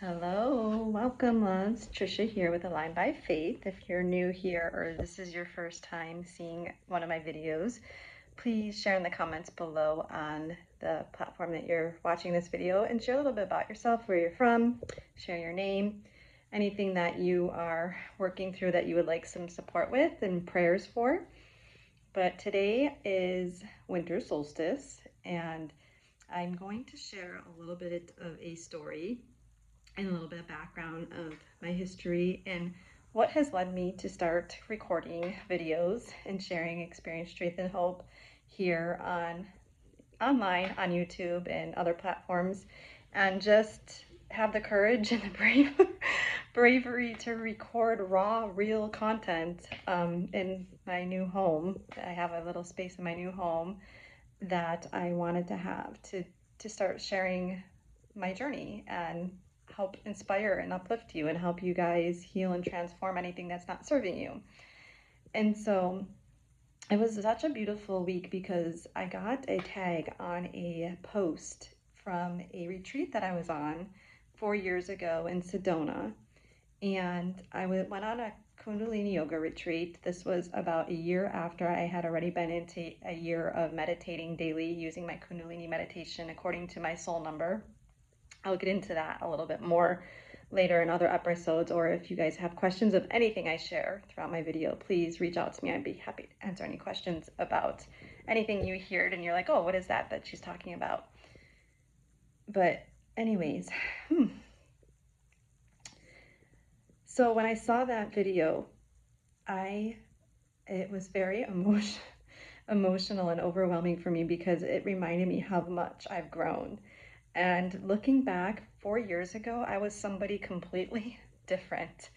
Hello, welcome loves. Tricia here with Align by Faith. If you're new here or this is your first time seeing one of my videos, please share in the comments below on the platform that you're watching this video and share a little bit about yourself, where you're from, share your name, anything that you are working through that you would like some support with and prayers for. But today is Winter Solstice, and I'm going to share a little bit of a story and a little bit of background of my history and what has led me to start recording videos and sharing experience, truth, and hope here online on YouTube and other platforms, and just have the courage and the bravery to record raw, real content in my new home. I have a little space in my new home that I wanted to have to start sharing my journey and help inspire and uplift you and help you guys heal and transform anything that's not serving you. And so it was such a beautiful week because I got a tag on a post from a retreat that I was on 4 years ago in Sedona. And I went on a Kundalini Yoga retreat. This was about a year after I had already been into a year of meditating daily using my Kundalini meditation according to my soul number. I'll get into that a little bit more later in other episodes, or if you guys have questions of anything I share throughout my video, please reach out to me. I'd be happy to answer any questions about anything you heard and you're like, oh, what is that she's talking about? But anyways, so when I saw that video, it was very emotional and overwhelming for me because it reminded me how much I've grown. And looking back 4 years ago, I was somebody completely different.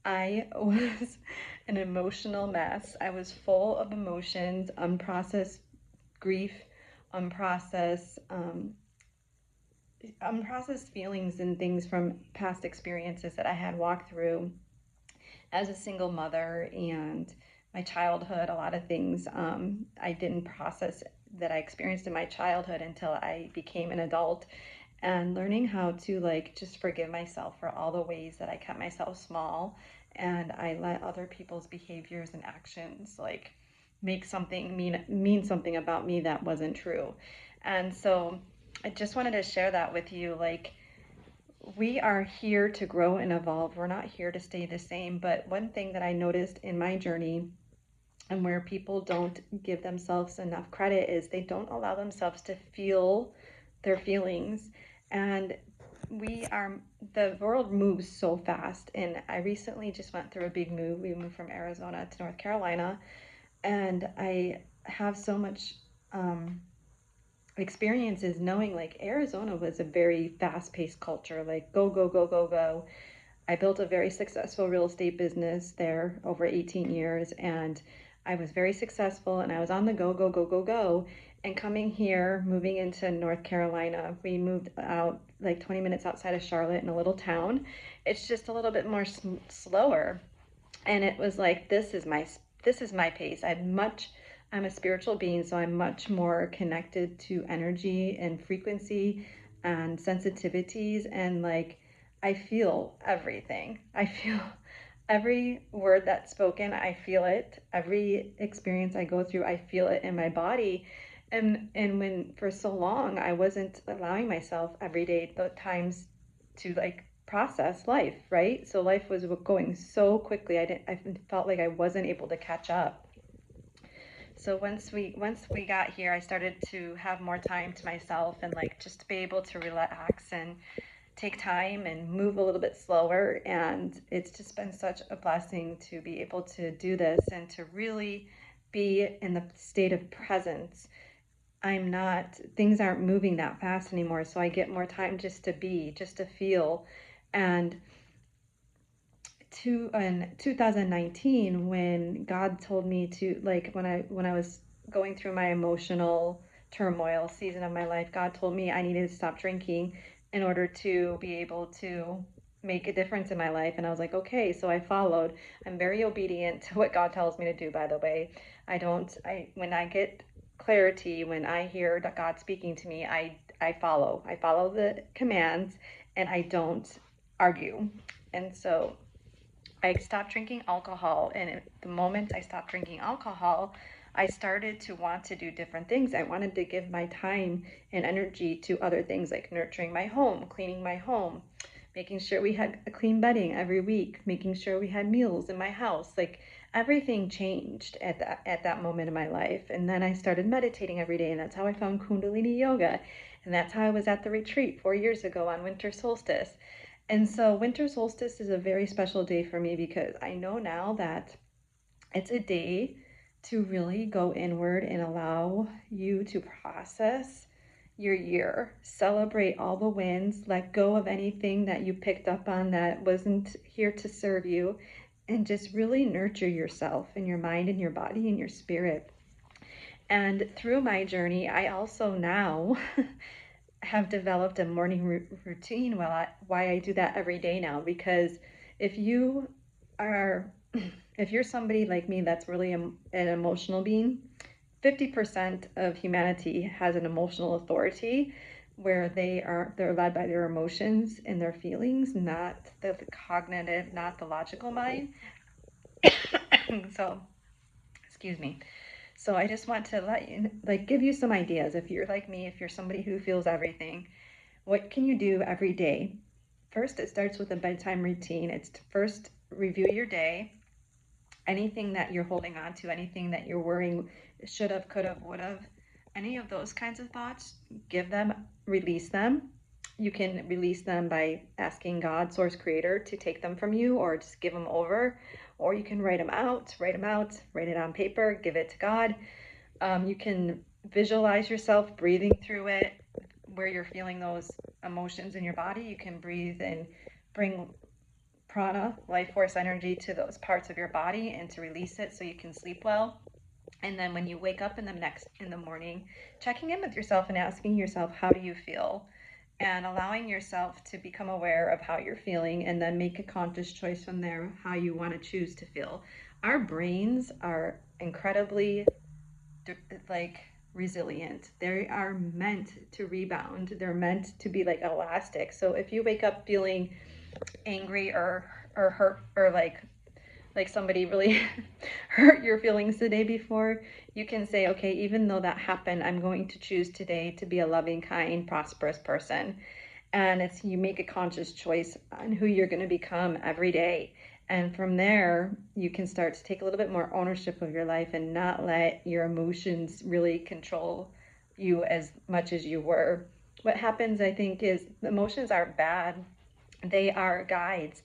I was an emotional mess. I was full of emotions, unprocessed grief, unprocessed feelings and things from past experiences that I had walked through as a single mother and my childhood. A lot of things I didn't process that I experienced in my childhood until I became an adult, and learning how to just forgive myself for all the ways that I kept myself small and I let other people's behaviors and actions make something mean something about me that wasn't true. And so I just wanted to share that with you. We are here to grow and evolve. We're not here to stay the same. But one thing that I noticed in my journey, and where people don't give themselves enough credit, is they don't allow themselves to feel their feelings. And the world moves so fast. And I recently just went through a big move. We moved from Arizona to North Carolina, and I have so much experiences knowing Arizona was a very fast-paced culture, go, go, go, go, go. I built a very successful real estate business there over 18 years, and I was very successful, and I was on the go, go, go, go, go. And coming here, moving into North Carolina, we moved out 20 minutes outside of Charlotte in a little town. It's just a little bit more slower. And it was like, this is my pace. I'm a spiritual being, so I'm much more connected to energy and frequency and sensitivities, and I feel everything. I feel every word that's spoken. I feel it. Every experience I go through, I feel it in my body. And when for so long I wasn't allowing myself every day the times to process life, right? So life was going so quickly. I felt like I wasn't able to catch up. So once we got here, I started to have more time to myself and just to be able to relax and take time and move a little bit slower. And it's just been such a blessing to be able to do this and to really be in the state of presence. Things aren't moving that fast anymore, so I get more time just to be, just to feel. And in 2019, when God told me to, when I was going through my emotional turmoil season of my life, God told me I needed to stop drinking in order to be able to make a difference in my life. And I was like, okay, so I followed. I'm very obedient to what God tells me to do, by the way. When I get clarity, when I hear God speaking to me, I follow the commands, and I don't argue. And so I stopped drinking alcohol. And at the moment I stopped drinking alcohol, I started to want to do different things. I wanted to give my time and energy to other things like nurturing my home, cleaning my home, making sure we had a clean bedding every week, making sure we had meals in my house. Like everything changed at that moment in my life. And then I started meditating every day, and that's how I found Kundalini Yoga. And that's how I was at the retreat 4 years ago on Winter Solstice. And so Winter Solstice is a very special day for me because I know now that it's a day to really go inward and allow you to process your year, celebrate all the wins, let go of anything that you picked up on that wasn't here to serve you, and just really nurture yourself and your mind and your body and your spirit. And through my journey, I also now have developed a morning routine. Why I do that every day now, because if you are if you're somebody like me that's really an emotional being, 50% of humanity has an emotional authority where they're led by their emotions and their feelings, not the cognitive, not the logical mind. So excuse me. So I just want to give you some ideas. If you're like me, if you're somebody who feels everything, what can you do every day? First, it starts with a bedtime routine. It's to first review your day, anything that you're holding on to, anything that you're worrying, should have, could have, would have, any of those kinds of thoughts, give them, release them. You can release them by asking God, source creator, to take them from you or just give them over. Or you can write them out, write it on paper, give it to God. You can visualize yourself breathing through it, where you're feeling those emotions in your body. You can breathe and bring prana, life force energy, to those parts of your body and to release it so you can sleep well. And then when you wake up in the morning, checking in with yourself and asking yourself, how do you feel? And allowing yourself to become aware of how you're feeling, and then make a conscious choice from there how you want to choose to feel. Our brains are incredibly like resilient. They are meant to rebound. They're meant to be like elastic. So if you wake up feeling angry or hurt, or like somebody really hurt your feelings the day before, you can say, okay, even though that happened, I'm going to choose today to be a loving, kind, prosperous person. And it's, you make a conscious choice on who you're going to become every day. And from there, you can start to take a little bit more ownership of your life and not let your emotions really control you as much as you were. What happens, I think, is emotions aren't bad. They are guides.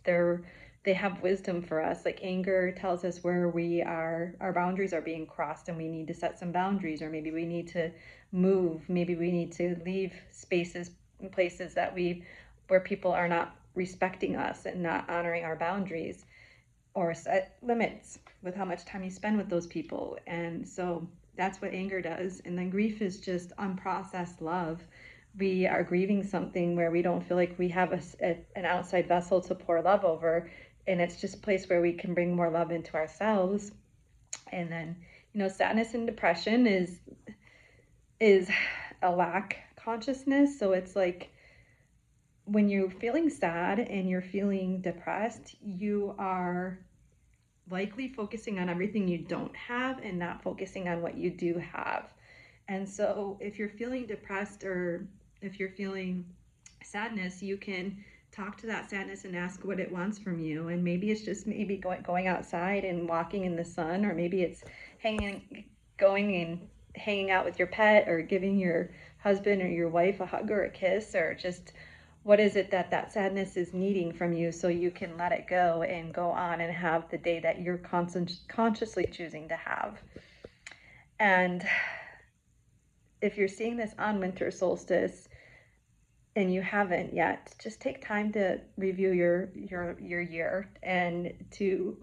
They have wisdom for us. Like anger tells us where our boundaries are being crossed and we need to set some boundaries, or maybe we need to move, maybe we need to leave spaces and places where people are not respecting us and not honoring our boundaries, or set limits with how much time you spend with those people. And so that's what anger does. And then grief is just unprocessed love. We are grieving something where we don't feel like we have an outside vessel to pour love over. And it's just a place where we can bring more love into ourselves. And then, sadness and depression is a lack consciousness. So it's like when you're feeling sad and you're feeling depressed, you are likely focusing on everything you don't have and not focusing on what you do have. And so if you're feeling depressed or if you're feeling sadness, you can talk to that sadness and ask what it wants from you. And maybe it's just going outside and walking in the sun, or maybe it's going and hanging out with your pet, or giving your husband or your wife a hug or a kiss, or just what is it that sadness is needing from you, so you can let it go and go on and have the day that you're consciously choosing to have. And if you're seeing this on winter solstice and you haven't yet, just take time to review your year and to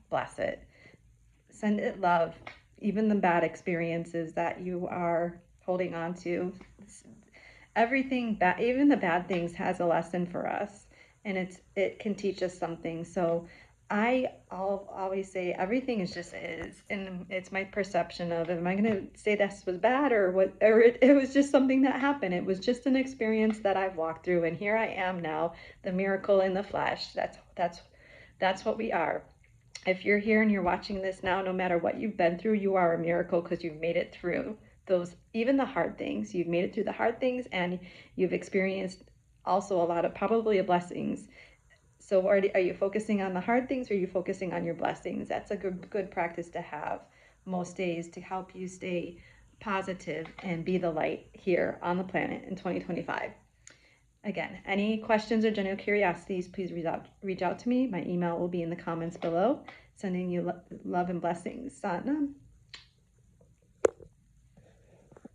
bless it. Send it love, even the bad experiences that you are holding on to. Everything, even the bad things, has a lesson for us, and it can teach us something. So I'll always say everything is just is, and it's my perception of, am I going to say this was bad or what, or it was just something that happened. It was just an experience that I've walked through, and here I am now, the miracle in the flesh. That's what we are. If you're here and you're watching this now, no matter what you've been through, you are a miracle because you've made it through those, even the hard things. You've made it through the hard things, and you've experienced also a lot of probably blessings. So are you focusing on the hard things, or are you focusing on your blessings? That's a good practice to have most days to help you stay positive and be the light here on the planet in 2025. Again, any questions or general curiosities, please reach out to me. My email will be in the comments below. Sending you love and blessings. Satnam.